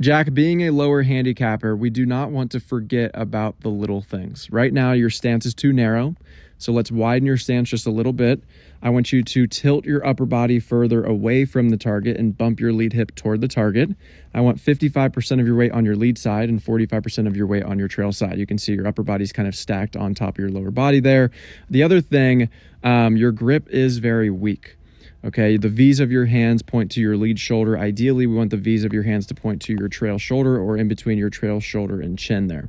Jack, being a lower handicapper, we do not want to forget about the little things. Right now, your stance is too narrow, so let's widen your stance just a little bit. I want you to tilt your upper body further away from the target and bump your lead hip toward the target. I want 55% of your weight on your lead side and 45% of your weight on your trail side. You can see your upper body's kind of stacked on top of your lower body there. The other thing, your grip is very weak. Okay, the V's of your hands point to your lead shoulder. Ideally, we want the V's of your hands to point to your trail shoulder or in between your trail shoulder and chin there.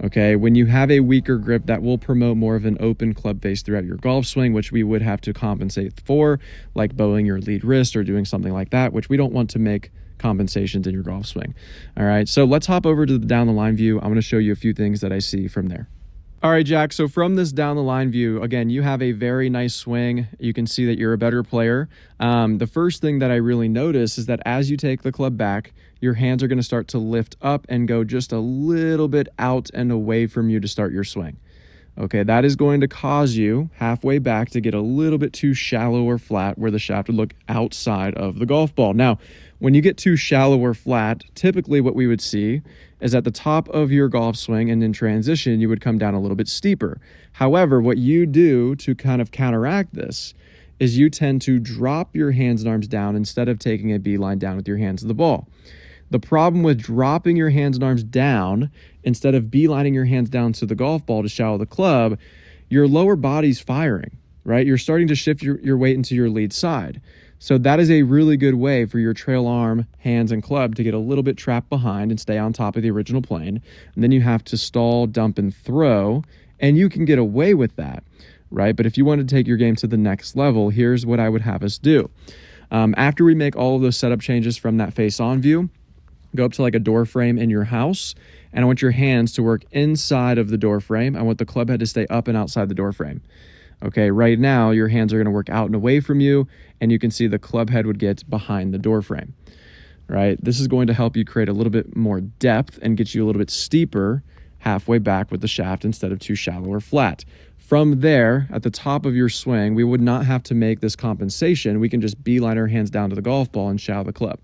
Okay, when you have a weaker grip, that will promote more of an open club face throughout your golf swing, which we would have to compensate for, like bowing your lead wrist or doing something like that, which we don't want to make compensations in your golf swing. All right, so let's hop over to the down the line view. I'm going to show you a few things that I see from there. All right, Jack, so from this down the line view, again, you have a very nice swing. You can see that you're a better player. The first thing that I really notice is that as you take the club back, your hands are going to start to lift up and go just a little bit out and away from you to start your swing. Okay, that is going to cause you halfway back to get a little bit too shallow or flat where the shaft would look outside of the golf ball. Now, when you get too shallow or flat, typically what we would see is at the top of your golf swing and in transition, you would come down a little bit steeper. However, what you do to kind of counteract this is you tend to drop your hands and arms down instead of taking a beeline down with your hands to the ball. The problem with dropping your hands and arms down instead of beelining your hands down to the golf ball to shallow the club, your lower body's firing, right? You're starting to shift your weight into your lead side. So that is a really good way for your trail arm, hands, and club to get a little bit trapped behind and stay on top of the original plane. And then you have to stall, dump, and throw, and you can get away with that, right? But if you want to take your game to the next level, here's what I would have us do. After we make all of those setup changes from that face-on view, go up to like a door frame in your house, and I want your hands to work inside of the door frame. I want the club head to stay up and outside the door frame. Okay, right now your hands are going to work out and away from you, and you can see the club head would get behind the door frame, right? This is going to help you create a little bit more depth and get you a little bit steeper halfway back with the shaft instead of too shallow or flat. From there, at the top of your swing, we would not have to make this compensation. We can just beeline our hands down to the golf ball and shallow the club.